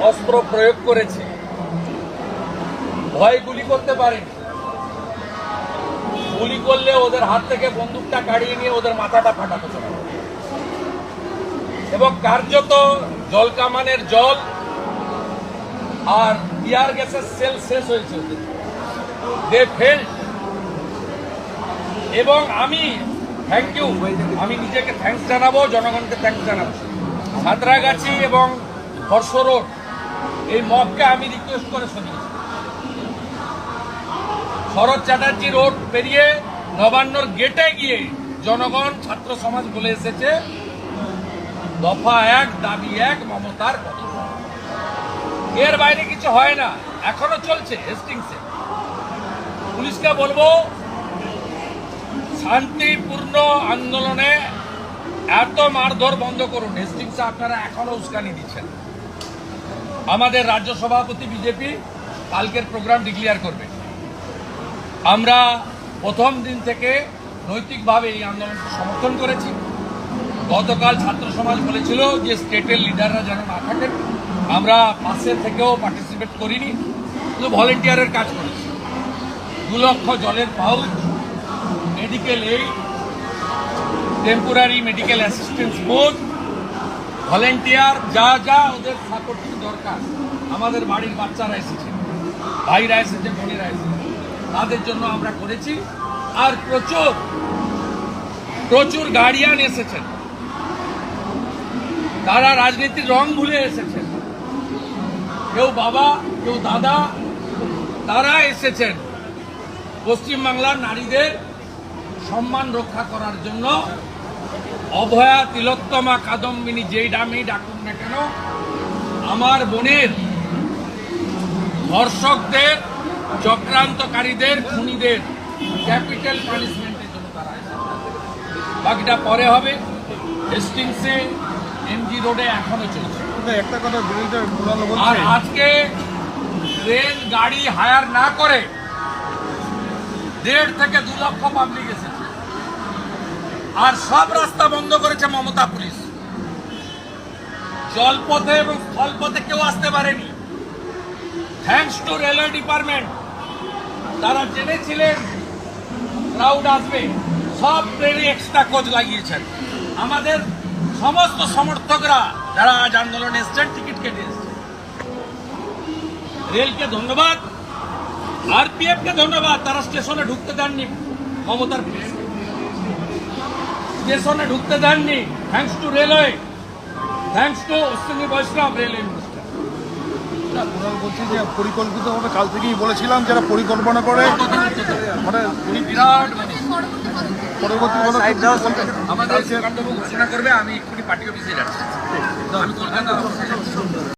অস্ত্র প্রয়োগ করেছে, ভয় গুলি করতে পারেনি। গুলি করলে ওদের হাত থেকে বন্দুকটা কাড়িয়ে নিয়ে ওদের মাথাটা ফাটাতে পারে এবং কার্যত জল কামানের জল আর টিয়ার গ্যাসের সেল শেষ হয়েছে ওদের। দে ফেল্ড। এবং আমি থ্যাংক ইউ, আমি নিজেকে থ্যাঙ্কস জানাবো, জনগণকে থ্যাঙ্কস জানাবো। সাঁতরাগাছি এবং হর্ষ রোড এই মবকে আমি রিকোয়েস্ট করে শুনিয়েছি। শরৎ চ্যাটার্জি রোড পেরিয়ে নবান্নর গেটে গিয়ে জনগণ ছাত্র সমাজ বলে এসেছে দফা 1 দাবি 1 মমতার কথা। এর বাইরে কিছু হয় না, এখনো চলছে হেস্টিংসে। পুলিশকে বলবো শান্তিপূর্ণ আন্দোলনে এত মারধর বন্ধ করুন। হেস্টিংসে আপনারা এখনো উস্কানি দিচ্ছেন। আমাদের রাজ্য সভাপতি বিজেপি কালকের প্রোগ্রাম ডিক্লেয়ার করবে। আমরা প্রথম দিন থেকে নৈতিকভাবে এই আন্দোলনকে সমর্থন করেছি। গতকাল ছাত্র সমাজ বলেছিল যে স্টেটের লিডাররা যেন না থাকেন, আমরা পাশে থেকেও পার্টিসিপেট করিনি, শুধু ভলেন্টিয়ারের কাজ করেছি। 2 লক্ষ জলের pouch, medical aid, temporary medical assistance board, volunteer, যা যা ওদের সাপোর্টিং দরকার। আমাদের বাড়ির বাচ্চারা এসেছে, ভাইরা এসেছে, বোনেরা এসেছে, তাদের জন্য আমরা করেছি। আর প্রচুর গার্ডিয়ান এসেছেন, তারা রাজনীতির রং ভুলে এসেছেন। কেউ বাবা, কেউ দাদা, তারা এসেছেন পশ্চিমবাংলার নারীদের সম্মান রক্ষা করার জন্য। অভয়া, তিলোত্তমা, কাদম্বিনী যেই নামেই ডাকুন না কেন, আমার বোনের ধর্ষকদের, চক্রান্তকারীদের, খুনিদের ক্যাপিটাল পানিশমেন্টের জন্য তারা এসেছে। বাকিটা পরে হবে। হেস্টিংসে, এমজি রোডে এখনো চলছে। একটা কথা আর আজকে ট্রেন গাড়ি হায়ার না করে 1.5 থেকে 2 লক্ষ পাবলিক এসেছে। আর সব রাস্তা বন্ধ করেছে মমতা পুলিশ। জলপথে এবং স্থলপথে কেউ আসতে পারেনি। থ্যাঙ্কস টু রেলওয়ে ডিপার্টমেন্ট, তারা জেনেছিলেন ক্রাউড আসবে, সব ট্রেনে এক্সট্রা কোচ লাগিয়েছেন। আমাদের সমস্ত সমর্থকরা যারা আজ আন্দোলনে এসছেন টিকিট কেটে এসছেন। রেলকে ধন্যবাদ, আরপিএফ কে ধন্যবাদ, তারা স্টেশনে ঢুকতে দেননি। মমতার পুলিশ স্টেশনে ঢুকতে দেননি। Thanks to railway, thanks to Ashwini বৈষ্ণব, রেলওয়ে মিনিস্টার। বলছি যে পরিকল্পিতভাবে কাল থেকেই বলেছিলাম যারা পরিকল্পনা করে মানে বিরাট পরবর্তী আমাদের ঘোষণা করবে। আমি এক্ষুনি পার্টি অফিসে যাচ্ছি। আমি কলকাতা